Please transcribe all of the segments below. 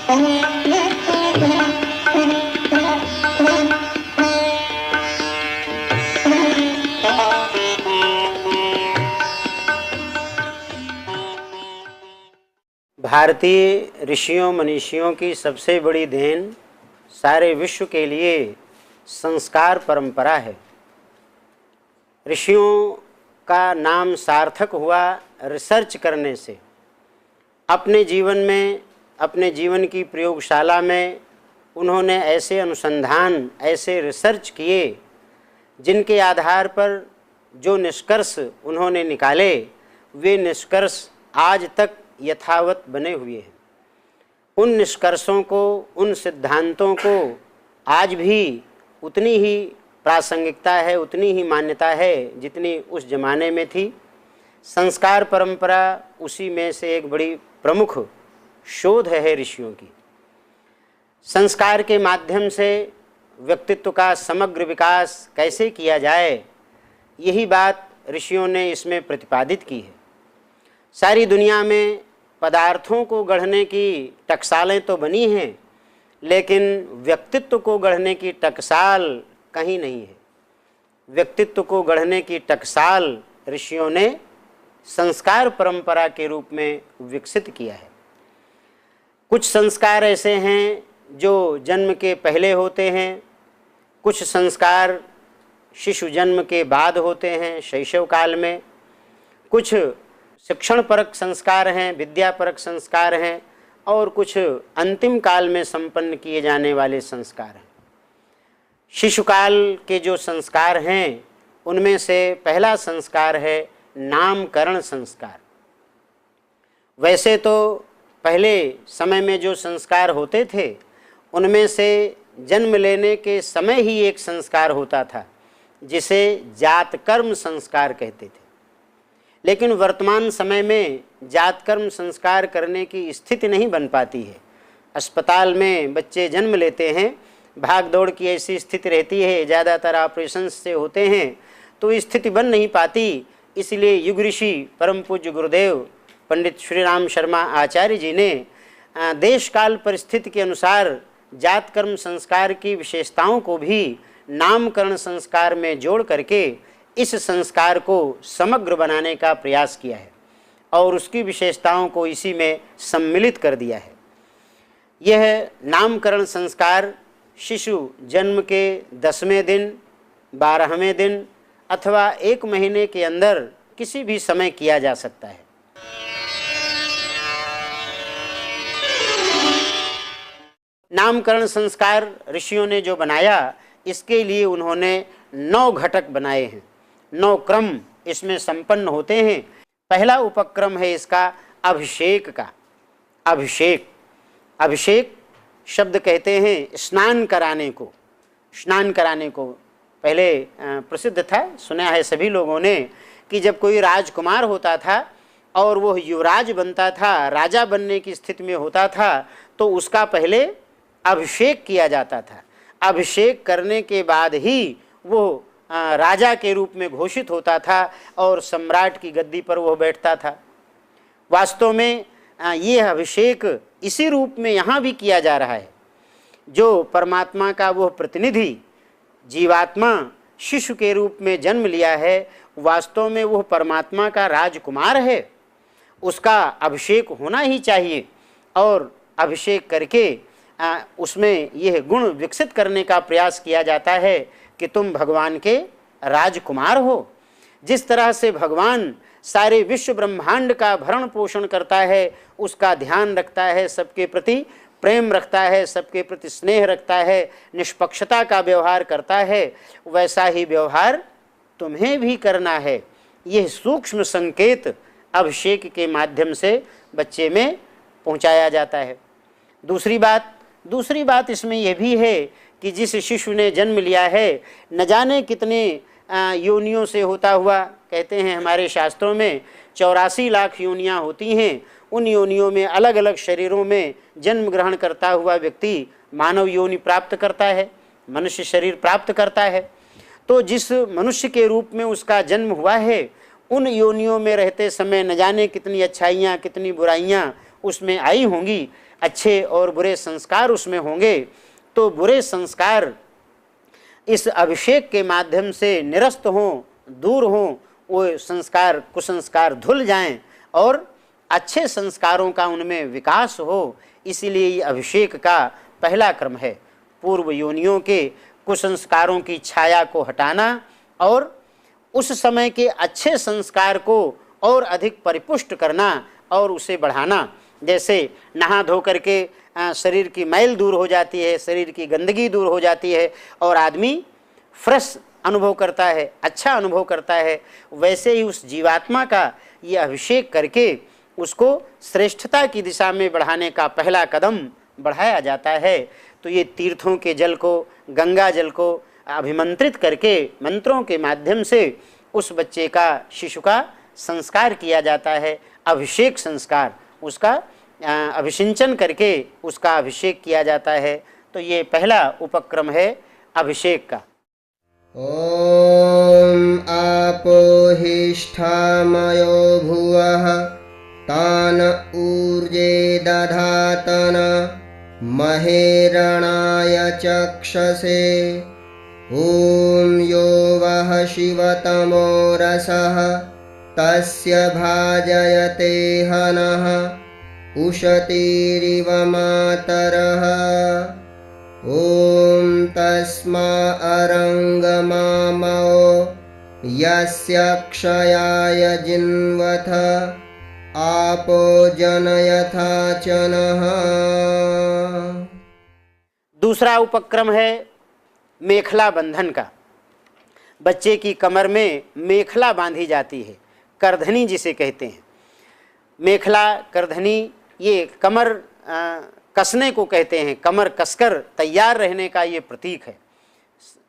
भारतीय ऋषियों मनीषियों की सबसे बड़ी देन सारे विश्व के लिए संस्कार परंपरा है। ऋषियों का नाम सार्थक हुआ रिसर्च करने से। अपने जीवन में, अपने जीवन की प्रयोगशाला में उन्होंने ऐसे अनुसंधान, ऐसे रिसर्च किए जिनके आधार पर जो निष्कर्ष उन्होंने निकाले, वे निष्कर्ष आज तक यथावत बने हुए हैं। उन निष्कर्षों को, उन सिद्धांतों को आज भी उतनी ही प्रासंगिकता है, उतनी ही मान्यता है जितनी उस जमाने में थी। संस्कार परंपरा उसी में से एक बड़ी प्रमुख शोध है ऋषियों की। संस्कार के माध्यम से व्यक्तित्व का समग्र विकास कैसे किया जाए, यही बात ऋषियों ने इसमें प्रतिपादित की है। सारी दुनिया में पदार्थों को गढ़ने की टकसालें तो बनी हैं, लेकिन व्यक्तित्व को गढ़ने की टकसाल कहीं नहीं है। व्यक्तित्व को गढ़ने की टकसाल ऋषियों ने संस्कार परंपरा के रूप में विकसित किया है। कुछ संस्कार ऐसे हैं जो जन्म के पहले होते हैं, कुछ संस्कार शिशु जन्म के बाद होते हैं, शैशव काल में। कुछ शिक्षण परक संस्कार हैं, विद्या परक संस्कार हैं, और कुछ अंतिम काल में संपन्न किए जाने वाले संस्कार हैं। शिशुकाल के जो संस्कार हैं उनमें से पहला संस्कार है नामकरण संस्कार। वैसे तो पहले समय में जो संस्कार होते थे उनमें से जन्म लेने के समय ही एक संस्कार होता था जिसे जातकर्म संस्कार कहते थे। लेकिन वर्तमान समय में जातकर्म संस्कार करने की स्थिति नहीं बन पाती है। अस्पताल में बच्चे जन्म लेते हैं, भाग दौड़ की ऐसी स्थिति रहती है, ज़्यादातर ऑपरेशन से होते हैं, तो स्थिति बन नहीं पाती। इसलिए युग ऋषि परम पूज्य गुरुदेव पंडित श्री राम शर्मा आचार्य जी ने देश काल परिस्थिति के अनुसार जातकर्म संस्कार की विशेषताओं को भी नामकरण संस्कार में जोड़ करके इस संस्कार को समग्र बनाने का प्रयास किया है और उसकी विशेषताओं को इसी में सम्मिलित कर दिया है। यह नामकरण संस्कार शिशु जन्म के 10वें दिन, 12वें दिन अथवा 1 महीने के अंदर किसी भी समय किया जा सकता है। नामकरण संस्कार ऋषियों ने जो बनाया, इसके लिए उन्होंने 9 घटक बनाए हैं, 9 क्रम इसमें संपन्न होते हैं। पहला उपक्रम है इसका अभिषेक का। अभिषेक, अभिषेक शब्द कहते हैं स्नान कराने को। स्नान कराने को पहले प्रसिद्ध था, सुना है सभी लोगों ने, कि जब कोई राजकुमार होता था और वो युवराज बनता था, राजा बनने की स्थिति में होता था, तो उसका पहले अभिषेक किया जाता था। अभिषेक करने के बाद ही वो राजा के रूप में घोषित होता था और सम्राट की गद्दी पर वह बैठता था। वास्तव में ये अभिषेक इसी रूप में यहाँ भी किया जा रहा है। जो परमात्मा का वह प्रतिनिधि जीवात्मा शिशु के रूप में जन्म लिया है, वास्तव में वह परमात्मा का राजकुमार है। उसका अभिषेक होना ही चाहिए और अभिषेक करके उसमें यह गुण विकसित करने का प्रयास किया जाता है कि तुम भगवान के राजकुमार हो। जिस तरह से भगवान सारे विश्व ब्रह्मांड का भरण पोषण करता है, उसका ध्यान रखता है, सबके प्रति प्रेम रखता है, सबके प्रति स्नेह रखता है, निष्पक्षता का व्यवहार करता है, वैसा ही व्यवहार तुम्हें भी करना है। यह सूक्ष्म संकेत अभिषेक के माध्यम से बच्चे में पहुंचाया जाता है। दूसरी बात इसमें यह भी है कि जिस शिशु ने जन्म लिया है, न जाने कितने योनियों से होता हुआ, कहते हैं हमारे शास्त्रों में 84 लाख योनियाँ होती हैं। उन योनियों में अलग अलग शरीरों में जन्म ग्रहण करता हुआ व्यक्ति मानव योनि प्राप्त करता है, मनुष्य शरीर प्राप्त करता है। तो जिस मनुष्य के रूप में उसका जन्म हुआ है, उन योनियों में रहते समय न जाने कितनी अच्छाइयाँ कितनी बुराइयाँ उसमें आई होंगी, अच्छे और बुरे संस्कार उसमें होंगे, तो बुरे संस्कार इस अभिषेक के माध्यम से निरस्त हों, दूर हों, वो संस्कार कुसंस्कार धुल जाएं और अच्छे संस्कारों का उनमें विकास हो। इसीलिए ये अभिषेक का पहला क्रम है, पूर्व योनियों के कुसंस्कारों की छाया को हटाना और उस समय के अच्छे संस्कार को और अधिक परिपुष्ट करना और उसे बढ़ाना। जैसे नहा धो करके शरीर की मैल दूर हो जाती है, शरीर की गंदगी दूर हो जाती है और आदमी फ्रेश अनुभव करता है, अच्छा अनुभव करता है, वैसे ही उस जीवात्मा का ये अभिषेक करके उसको श्रेष्ठता की दिशा में बढ़ाने का पहला कदम बढ़ाया जाता है। तो ये तीर्थों के जल को, गंगा जल को अभिमंत्रित करके मंत्रों के माध्यम से उस बच्चे का, शिशु का संस्कार किया जाता है, अभिषेक संस्कार, उसका अभिषिंचन करके उसका अभिषेक किया जाता है। तो ये पहला उपक्रम है अभिषेक का। ओम आपोहिष्ठामयो भुवः तान ऊर्जे दधातन महेरणाय चक्षसे। ओम यो वः शिवतमो रसः तस्य भाजयते हनः उशतीरिव मातरः। ओम तस्मा अरंगमामो यस्य क्षयाय जिन्वथ आपो जनयथा चनः। दूसरा उपक्रम है मेखला बंधन का। बच्चे की कमर में मेखला बांधी जाती है, करधनी जिसे कहते हैं। मेखला, करधनी ये कमर कसने को कहते हैं। कमर कसकर तैयार रहने का ये प्रतीक है।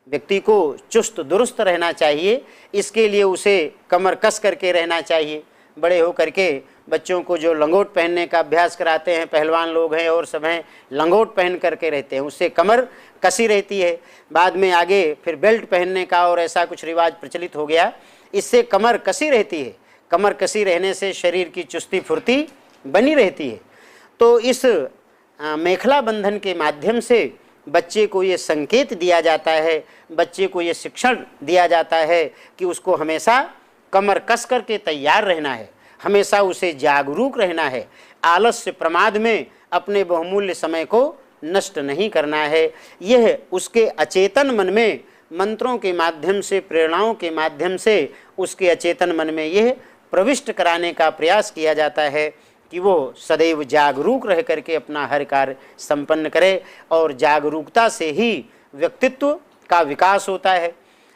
व्यक्ति को चुस्त दुरुस्त रहना चाहिए, इसके लिए उसे कमर कस करके रहना चाहिए। बड़े हो करके बच्चों को जो लंगोट पहनने का अभ्यास कराते हैं, पहलवान लोग हैं और सब हैं, लंगोट पहन करके रहते हैं, उससे कमर कसी रहती है। बाद में आगे फिर बेल्ट पहनने का और ऐसा कुछ रिवाज प्रचलित हो गया, इससे कमर कसी रहती है। कमर कसी रहने से शरीर की चुस्ती फुर्ती बनी रहती है। तो इस मेखला बंधन के माध्यम से बच्चे को ये संकेत दिया जाता है, बच्चे को ये शिक्षण दिया जाता है कि उसको हमेशा कमर कस करके तैयार रहना है, हमेशा उसे जागरूक रहना है, आलस्य प्रमाद में अपने बहुमूल्य समय को नष्ट नहीं करना है। यह उसके अचेतन मन में मंत्रों के माध्यम से, प्रेरणाओं के माध्यम से उसके अचेतन मन में यह प्रविष्ट कराने का प्रयास किया जाता है कि वो सदैव जागरूक रह करके अपना हर कार्य संपन्न करे। और जागरूकता से ही व्यक्तित्व का विकास होता है।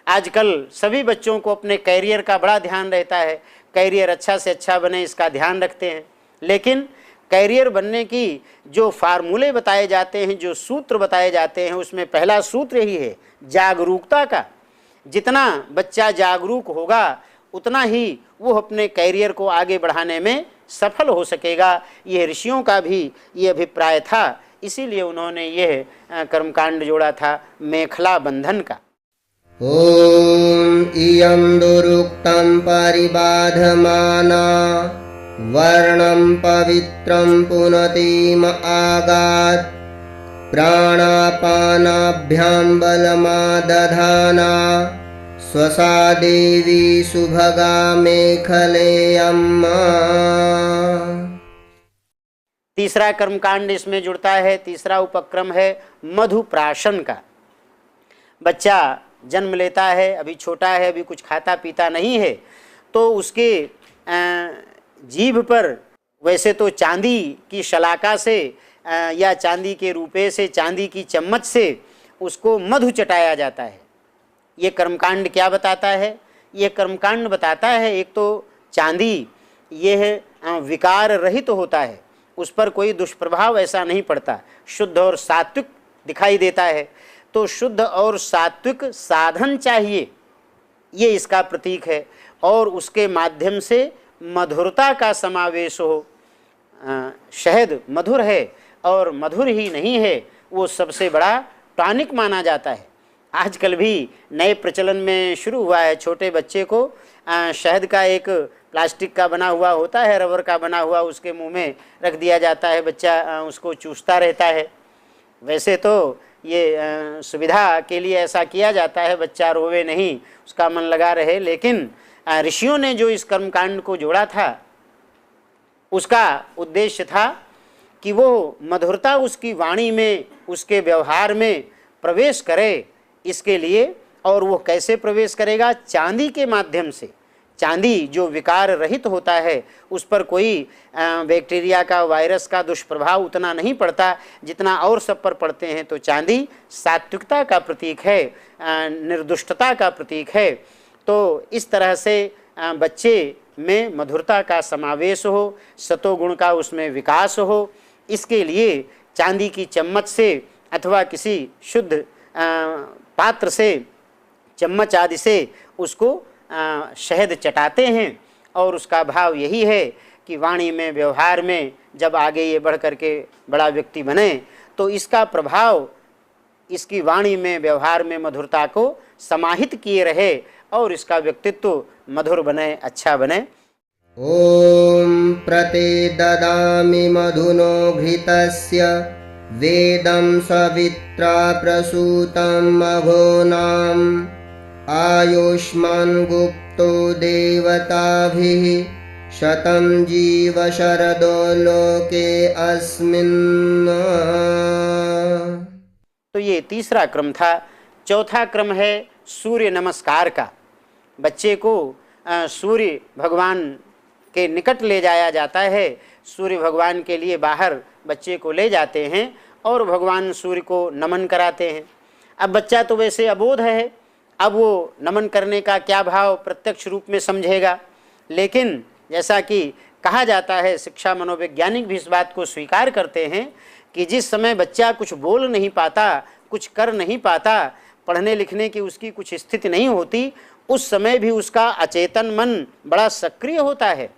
आजकल सभी बच्चों को अपने कैरियर का बड़ा ध्यान रहता है, कैरियर अच्छा से अच्छा बने इसका ध्यान रखते हैं। लेकिन कैरियर बनने की जो फार्मूले बताए जाते हैं, जो सूत्र बताए जाते हैं, उसमें पहला सूत्र यही है जागरूकता का। जितना बच्चा जागरूक होगा उतना ही वो अपने कैरियर को आगे बढ़ाने में सफल हो सकेगा। ये ऋषियों का भी ये अभिप्राय था, इसीलिए उन्होंने यह कर्मकांड जोड़ा था मेखला बंधन का। ओम इयं दुरुक्तं परिबाधमाना वर्णं पवित्रं पुनतिम आगात् प्राणापानाभ्यां बलमादधाना स्वसा देवी सुभगा मेखले अम्मा। तीसरा कर्मकांड इसमें जुड़ता है, तीसरा उपक्रम है मधुप्राशन का। बच्चा जन्म लेता है, अभी छोटा है, अभी कुछ खाता पीता नहीं है, तो उसके जीभ पर वैसे तो चांदी की शलाका से या चांदी के रुपये से, चांदी की चम्मच से उसको मधु चटाया जाता है। ये कर्मकांड क्या बताता है? ये कर्मकांड बताता है एक तो चांदी यह विकार रहित तो होता है, उस पर कोई दुष्प्रभाव ऐसा नहीं पड़ता, शुद्ध और सात्विक दिखाई देता है। तो शुद्ध और सात्विक साधन चाहिए, ये इसका प्रतीक है। और उसके माध्यम से मधुरता का समावेश हो। शहद मधुर है और मधुर ही नहीं है, वो सबसे बड़ा टॉनिक माना जाता है। आजकल भी नए प्रचलन में शुरू हुआ है, छोटे बच्चे को शहद का एक प्लास्टिक का बना हुआ होता है, रबर का बना हुआ, उसके मुंह में रख दिया जाता है, बच्चा उसको चूसता रहता है। वैसे तो ये सुविधा के लिए ऐसा किया जाता है, बच्चा रोवे नहीं, उसका मन लगा रहे। लेकिन ऋषियों ने जो इस कर्मकांड को जोड़ा था, उसका उद्देश्य था कि वो मधुरता उसकी वाणी में, उसके व्यवहार में प्रवेश करे, इसके लिए। और वो कैसे प्रवेश करेगा? चांदी के माध्यम से। चांदी जो विकार रहित होता है, उस पर कोई बैक्टीरिया का, वायरस का दुष्प्रभाव उतना नहीं पड़ता जितना और सब पर पड़ते हैं। तो चांदी सात्विकता का प्रतीक है, निर्दुष्टता का प्रतीक है। तो इस तरह से बच्चे में मधुरता का समावेश हो, सतोगुण का उसमें विकास हो, इसके लिए चांदी की चम्मच से अथवा किसी शुद्ध पात्र से, चम्मच आदि से उसको शहद चटाते हैं। और उसका भाव यही है कि वाणी में, व्यवहार में जब आगे ये बढ़ करके बड़ा व्यक्ति बने तो इसका प्रभाव इसकी वाणी में, व्यवहार में मधुरता को समाहित किए रहे और इसका व्यक्तित्व मधुर बने, अच्छा बने। ओम प्रते ददामि मधुनो घृतस्य वेदं सवित्रा प्रसूतं अघोनाम् आयुष्मान गुप्तो देवताभिः शतं जीव शरदो लोके अस्मिन्। तो ये तीसरा क्रम था। चौथा क्रम है सूर्य नमस्कार का। बच्चे को सूर्य भगवान के निकट ले जाया जाता है। सूर्य भगवान के लिए बाहर बच्चे को ले जाते हैं और भगवान सूर्य को नमन कराते हैं। अब बच्चा तो वैसे अबोध है, अब वो नमन करने का क्या भाव प्रत्यक्ष रूप में समझेगा। लेकिन जैसा कि कहा जाता है, शिक्षा मनोवैज्ञानिक भी इस बात को स्वीकार करते हैं कि जिस समय बच्चा कुछ बोल नहीं पाता, कुछ कर नहीं पाता, पढ़ने लिखने की उसकी कुछ स्थिति नहीं होती, उस समय भी उसका अचेतन मन बड़ा सक्रिय होता है।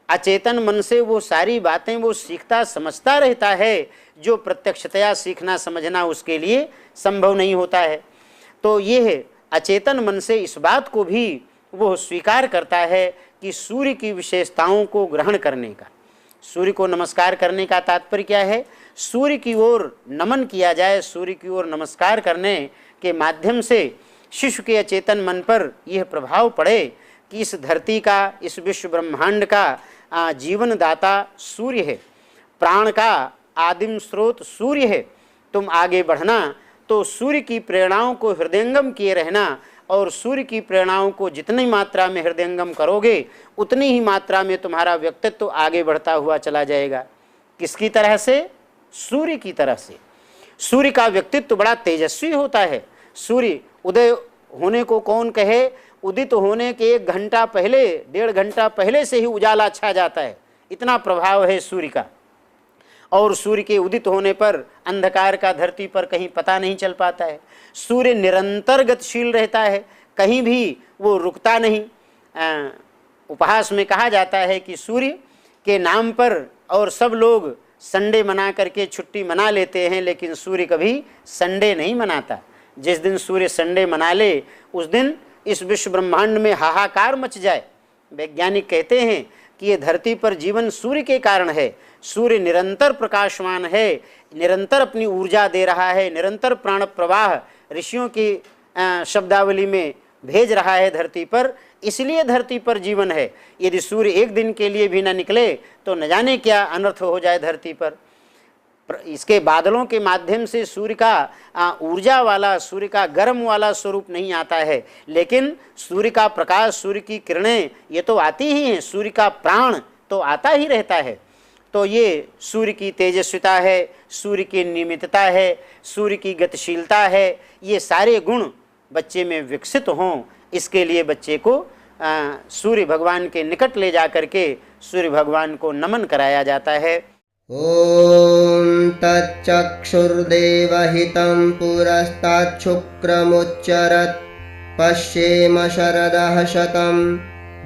अचेतन मन से वो सारी बातें वो सीखता समझता रहता है, जो प्रत्यक्षतया सीखना समझना उसके लिए संभव नहीं होता है। तो ये अचेतन मन से इस बात को भी वो स्वीकार करता है कि सूर्य की विशेषताओं को ग्रहण करने का, सूर्य को नमस्कार करने का तात्पर्य क्या है? सूर्य की ओर नमन किया जाए। सूर्य की ओर नमस्कार करने के माध्यम से शिशु के अचेतन मन पर यह प्रभाव पड़े कि इस धरती का, इस विश्व ब्रह्मांड का जीवनदाता सूर्य है, प्राण का आदिम स्रोत सूर्य है। तुम आगे बढ़ना तो सूर्य की प्रेरणाओं को हृदयंगम किए रहना, और सूर्य की प्रेरणाओं को जितनी मात्रा में हृदयंगम करोगे उतनी ही मात्रा में तुम्हारा व्यक्तित्व आगे बढ़ता हुआ चला जाएगा। किसकी तरह से? सूर्य की तरह से। सूर्य का व्यक्तित्व बड़ा तेजस्वी होता है। सूर्य उदय होने को कौन कहे? उदित होने के 1 घंटा पहले, 1.5 घंटा पहले से ही उजाला छा जाता है, इतना प्रभाव है सूर्य का। और सूर्य के उदित होने पर अंधकार का धरती पर कहीं पता नहीं चल पाता है। सूर्य निरंतर गतिशील रहता है, कहीं भी वो रुकता नहीं। उपहास में कहा जाता है कि सूर्य के नाम पर और सब लोग संडे मना करके छुट्टी मना लेते हैं, लेकिन सूर्य कभी संडे नहीं मनाता। जिस दिन सूर्य संडे मना ले उस दिन इस विश्व ब्रह्मांड में हाहाकार मच जाए। वैज्ञानिक कहते हैं कि ये धरती पर जीवन सूर्य के कारण है। सूर्य निरंतर प्रकाशमान है, निरंतर अपनी ऊर्जा दे रहा है, निरंतर प्राण प्रवाह ऋषियों की शब्दावली में भेज रहा है धरती पर, इसलिए धरती पर जीवन है। यदि सूर्य एक दिन के लिए भी न निकले तो न जाने क्या अनर्थ हो जाए धरती पर। इसके बादलों के माध्यम से सूर्य का ऊर्जा वाला, सूर्य का गर्म वाला स्वरूप नहीं आता है, लेकिन सूर्य का प्रकाश, सूर्य की किरणें ये तो आती ही हैं, सूर्य का प्राण तो आता ही रहता है। तो ये सूर्य की तेजस्विता है, सूर्य की नियमितता है, सूर्य की गतिशीलता है, ये सारे गुण बच्चे में विकसित हों, इसके लिए बच्चे को सूर्य भगवान के निकट ले जा करके सूर्य भगवान को नमन कराया जाता है। ओम तच्चक्षुर्देवहितं पुरस्ताच्छुक्रमुच्चरत् पश्येम शरदः शतं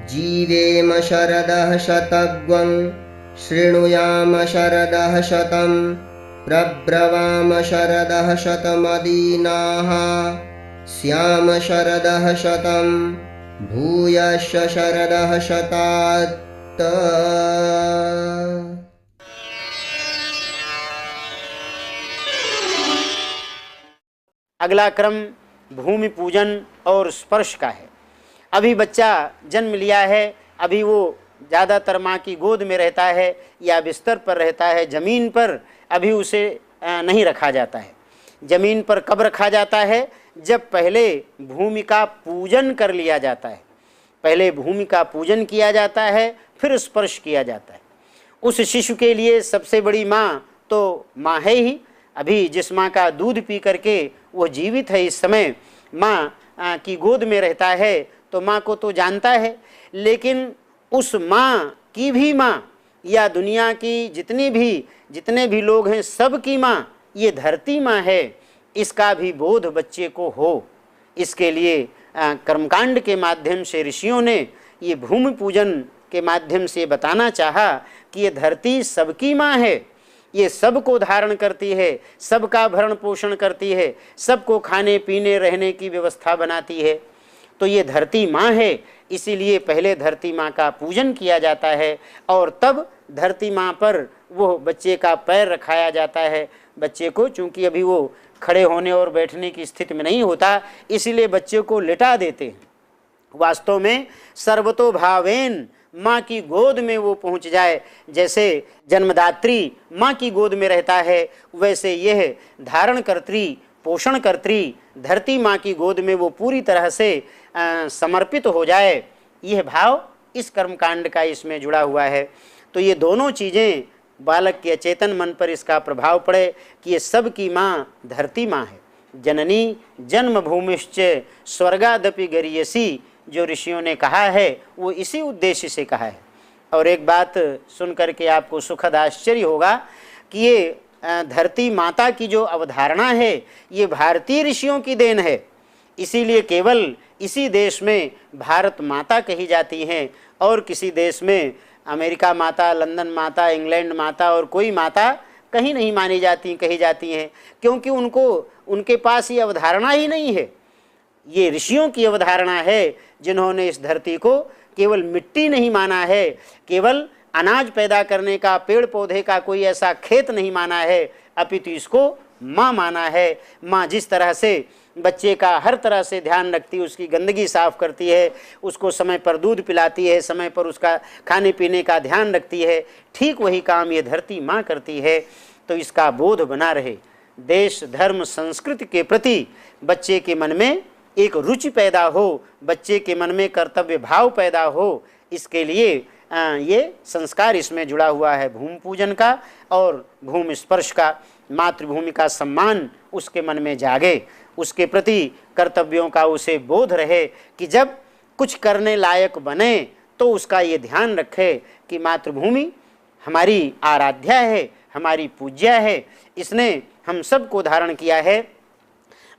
जीवेम शरदः शतग्वं शृणुयाम शरदः शतं प्रब्रवाम शरदः शतमदीनाः स्याम शरदः शतं भूयश्च शरदः शतात्। अगला क्रम भूमि पूजन और स्पर्श का है। अभी बच्चा जन्म लिया है, अभी वो ज़्यादातर माँ की गोद में रहता है या बिस्तर पर रहता है, ज़मीन पर अभी उसे नहीं रखा जाता है। ज़मीन पर कब रखा जाता है? जब पहले भूमि का पूजन कर लिया जाता है। पहले भूमि का पूजन किया जाता है, फिर स्पर्श किया जाता है। उस शिशु के लिए सबसे बड़ी माँ तो माँ है ही। अभी जिस माँ का दूध पी करके वो जीवित है, इस समय माँ की गोद में रहता है, तो माँ को तो जानता है। लेकिन उस माँ की भी माँ या दुनिया की जितने भी लोग हैं, सब की माँ ये धरती माँ है, इसका भी बोध बच्चे को हो। इसके लिए कर्मकांड के माध्यम से ऋषियों ने ये भूमि पूजन के माध्यम से बताना चाहा कि ये धरती सबकी माँ है, ये सबको धारण करती है, सबका भरण पोषण करती है, सबको खाने पीने रहने की व्यवस्था बनाती है। तो ये धरती माँ है, इसीलिए पहले धरती माँ का पूजन किया जाता है और तब धरती माँ पर वो बच्चे का पैर रखाया जाता है। बच्चे को चूँकि अभी वो खड़े होने और बैठने की स्थिति में नहीं होता, इसीलिए बच्चे को लिटा देते हैं। वास्तव में सर्वतो भावेन माँ की गोद में वो पहुँच जाए। जैसे जन्मदात्री माँ की गोद में रहता है, वैसे यह धारण कर्त्री पोषण कर्त्री धरती माँ की गोद में वो पूरी तरह से समर्पित हो जाए। यह भाव इस कर्मकांड का इसमें जुड़ा हुआ है। तो ये दोनों चीज़ें बालक के अचेतन मन पर इसका प्रभाव पड़े कि ये सब की माँ धरती माँ है। जननी जन्मभूमिश्च स्वर्गादपि गरीयसी, जो ऋषियों ने कहा है वो इसी उद्देश्य से कहा है। और एक बात सुन करके आपको सुखद आश्चर्य होगा कि ये धरती माता की जो अवधारणा है ये भारतीय ऋषियों की देन है। इसीलिए केवल इसी देश में भारत माता कही जाती हैं और किसी देश में अमेरिका माता, लंदन माता, इंग्लैंड माता और कोई माता कहीं नहीं मानी जाती कही जाती हैं, क्योंकि उनके पास ये अवधारणा ही नहीं है। ये ऋषियों की अवधारणा है, जिन्होंने इस धरती को केवल मिट्टी नहीं माना है, केवल अनाज पैदा करने का, पेड़ पौधे का कोई ऐसा खेत नहीं माना है, अपितु इसको माँ माना है। माँ जिस तरह से बच्चे का हर तरह से ध्यान रखती है, उसकी गंदगी साफ करती है, उसको समय पर दूध पिलाती है, समय पर उसका खाने पीने का ध्यान रखती है, ठीक वही काम ये धरती माँ करती है। तो इसका बोध बना रहे, देश धर्म संस्कृति के प्रति बच्चे के मन में एक रुचि पैदा हो, बच्चे के मन में कर्तव्य भाव पैदा हो, इसके लिए ये संस्कार इसमें जुड़ा हुआ है, भूमि पूजन का और भूमि स्पर्श का। मातृभूमि का सम्मान उसके मन में जागे, उसके प्रति कर्तव्यों का उसे बोध रहे कि जब कुछ करने लायक बने तो उसका ये ध्यान रखे कि मातृभूमि हमारी आराध्या है, हमारी पूज्या है, इसने हम सबको धारण किया है।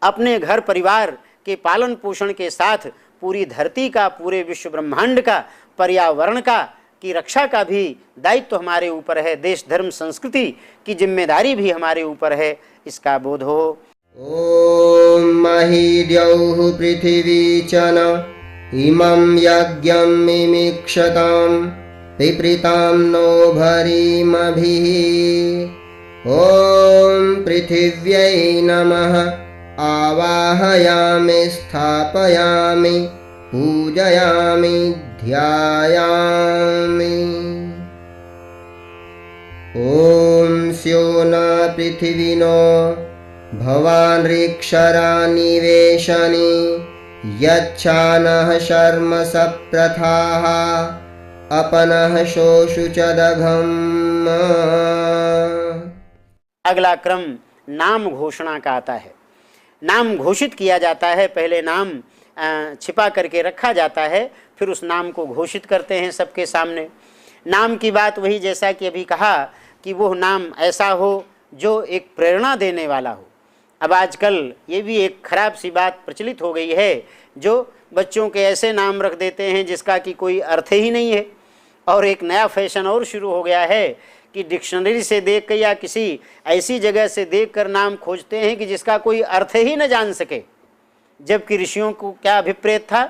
अपने घर परिवार के पालन पोषण के साथ पूरी धरती का, पूरे विश्व ब्रह्मांड का, पर्यावरण का की रक्षा का भी दायित्व हमारे ऊपर है। देश धर्म संस्कृति की जिम्मेदारी भी हमारे ऊपर है, इसका बोध हो। ओम महीद्यौः पृथिवी च न इमं यज्ञं मिमिक्षतां पिपृतां नो भरीमभिः। ओम पृथिव्यै नमः आवाहयामि स्थापयामि पूजयामि ध्यायामि। ओम स्यो न पृथिविनो भवानृक्षरा निवेशनि यच्छानः शर्म सप्रथाः अपनः शोषु च दघम्। अगला क्रम नाम घोषणा का आता है। नाम घोषित किया जाता है, पहले नाम छिपा करके रखा जाता है, फिर उस नाम को घोषित करते हैं सबके सामने। नाम की बात वही, जैसा कि अभी कहा कि वो नाम ऐसा हो जो एक प्रेरणा देने वाला हो। अब आजकल ये भी एक खराब सी बात प्रचलित हो गई है, जो बच्चों के ऐसे नाम रख देते हैं जिसका कि कोई अर्थ ही नहीं है। और एक नया फैशन और शुरू हो गया है कि डिक्शनरी से देख कर या किसी ऐसी जगह से देख कर नाम खोजते हैं कि जिसका कोई अर्थ ही न जान सके। जबकि ऋषियों को क्या अभिप्रेत था?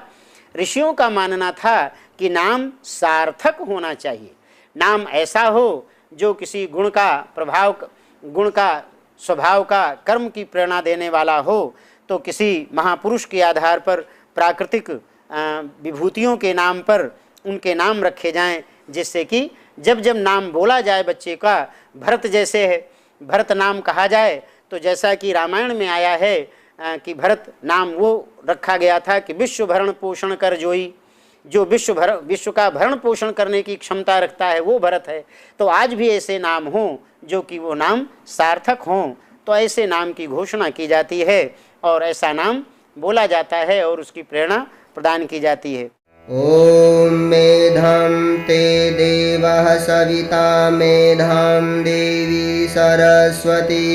ऋषियों का मानना था कि नाम सार्थक होना चाहिए, नाम ऐसा हो जो किसी गुण का प्रभाव, गुण का स्वभाव का, कर्म की प्रेरणा देने वाला हो। तो किसी महापुरुष के आधार पर प्राकृतिक विभूतियों के नाम पर उनके नाम रखे जाएं, जिससे कि जब जब नाम बोला जाए बच्चे का, भरत जैसे है, भरत नाम कहा जाए तो जैसा कि रामायण में आया है कि भरत नाम वो रखा गया था कि विश्व भरण पोषण कर जोई, जो विश्व का भरण पोषण करने की क्षमता रखता है वो भरत है। तो आज भी ऐसे नाम हों जो कि वो नाम सार्थक हों, तो ऐसे नाम की घोषणा की जाती है और ऐसा नाम बोला जाता है और उसकी प्रेरणा प्रदान की जाती है। ओम मेधां ते देवः सविता मेधां देवी सरस्वती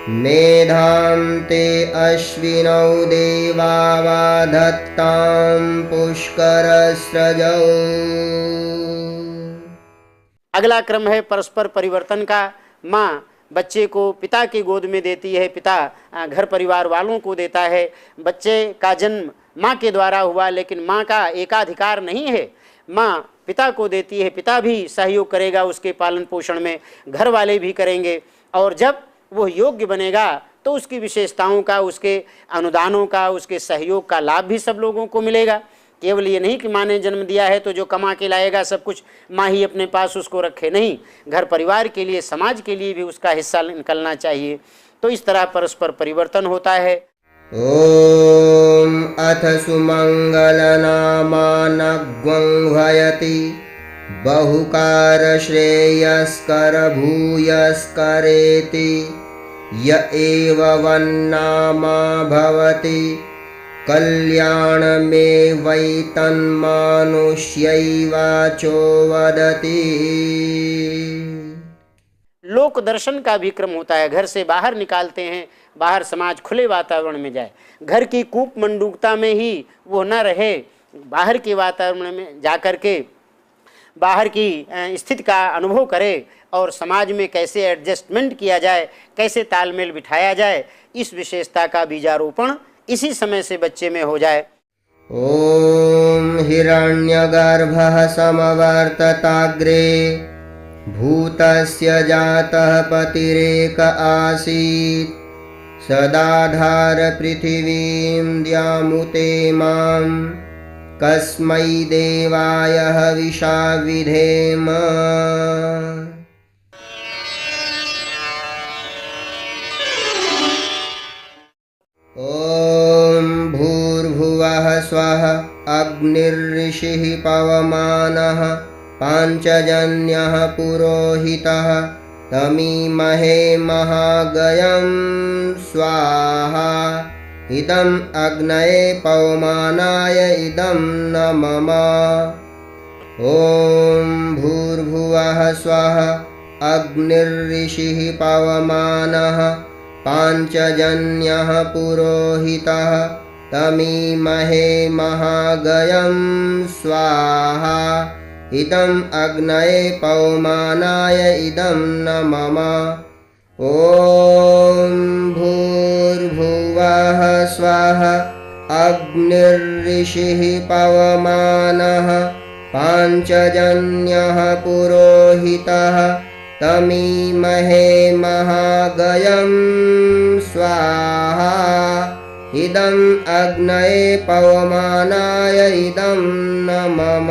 मेधां ते अश्विनौ देवा वाधत्तां पुष्करस्रजौ। अगला क्रम है परस्पर परिवर्तन का। माँ बच्चे को पिता की गोद में देती है, पिता घर परिवार वालों को देता है। बच्चे का जन्म माँ के द्वारा हुआ, लेकिन माँ का एकाधिकार नहीं है, माँ पिता को देती है, पिता भी सहयोग करेगा उसके पालन पोषण में, घर वाले भी करेंगे। और जब वो योग्य बनेगा तो उसकी विशेषताओं का, उसके अनुदानों का, उसके सहयोग का लाभ भी सब लोगों को मिलेगा। केवल ये नहीं कि माँ ने जन्म दिया है तो जो कमा के लाएगा सब कुछ माँ ही अपने पास उसको रखे, नहीं, घर परिवार के लिए, समाज के लिए भी उसका हिस्सा निकलना चाहिए। तो इस तरह परस्पर परिवर्तन होता है। ओम अथ सुमंगलनामानग्वं भयति बहुकार श्रेयस्कर भूयस्करेति य एव वन्नामा भवति कल्याणमे वै तन्मानुष्यैवाचो वदति। लोक दर्शन का भी क्रम होता है। घर से बाहर निकालते हैं, बाहर समाज खुले वातावरण में जाए, घर की कूप मंडूकता में ही वो न रहे, बाहर के वातावरण में जाकर के बाहर की स्थिति का अनुभव करे और समाज में कैसे एडजस्टमेंट किया जाए, कैसे तालमेल बिठाया जाए, इस विशेषता का बीजारोपण इसी समय से बच्चे में हो जाए। ओम हिरण्यगर्भः समवर्तताग्रे भूतस्य जातः पतिरेक आसीत् सदाधार पृथिवीं द्यामुते मां कस्मै देवाय हविषा विधेम। ओम भूर्भुवः स्वः अग्निर्ऋषिः पवमानः पांचजन्यः पुरोहितः तमीमहे महागयं स्वाहा इदं अग्नये पवमानाय इदं न मम। ओम भूर्भुवः स्वः अग्निर्ऋषिः पवमानः पांचजन्यः पुरोहितः तमीमहे महागयं स्वाहा इदं अग्नये पवमानाय इदं न मम। ओम भूर्भुवः स्वः अग्निर्ऋषिः पवमानः पांचजन्यः पुरोहितः तमीमहे महागयं स्वाहा इदं अग्नये पवमानाय इदं न मम।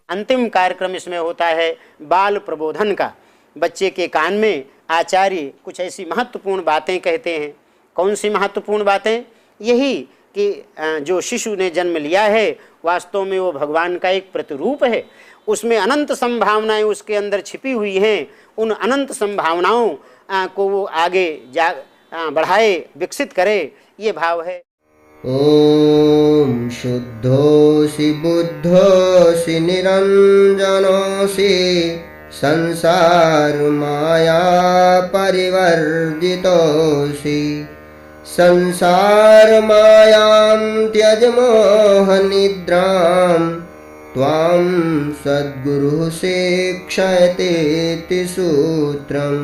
अंतिम कार्यक्रम इसमें होता है बाल प्रबोधन का। बच्चे के कान में आचार्य कुछ ऐसी महत्वपूर्ण बातें कहते हैं। कौन सी महत्वपूर्ण बातें? यही कि जो शिशु ने जन्म लिया है वास्तव में वो भगवान का एक प्रतिरूप है, उसमें अनंत संभावनाएं उसके अंदर छिपी हुई हैं। उन अनंत संभावनाओं को वो आगे बढ़ाए, विकसित करे, ये भाव है। ओम शुद्धोसि बुद्धोसि निरंजनोसि संसार माया परिवर्जितोसि संसार मायां त्यज मोह निद्रां त्वां सद्गुरुः शिक्षयतीति सूत्रम्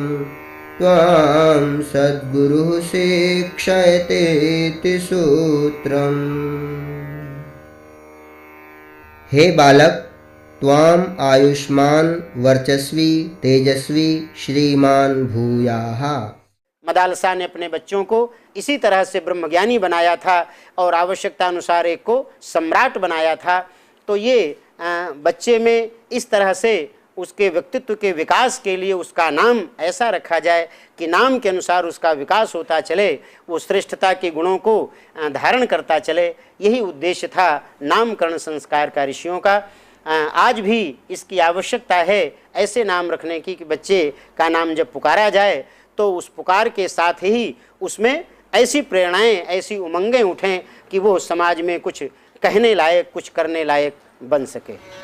त्वां सद्गुरुः शिक्षयतेति सूत्रम्। हे बालक, त्वाम् आयुष्मान वर्चस्वी तेजस्वी श्रीमान भूयाः। मदालसा ने अपने बच्चों को इसी तरह से ब्रह्मज्ञानी बनाया था और आवश्यकता अनुसार एक को सम्राट बनाया था। तो ये बच्चे में इस तरह से उसके व्यक्तित्व के विकास के लिए उसका नाम ऐसा रखा जाए कि नाम के अनुसार उसका विकास होता चले, वो श्रेष्ठता के गुणों को धारण करता चले। यही उद्देश्य था नामकरण संस्कार का ऋषियों का। आज भी इसकी आवश्यकता है ऐसे नाम रखने की कि बच्चे का नाम जब पुकारा जाए तो उस पुकार के साथ ही उसमें ऐसी प्रेरणाएं, ऐसी उमंगें उठें कि वो समाज में कुछ कहने लायक, कुछ करने लायक बन सके।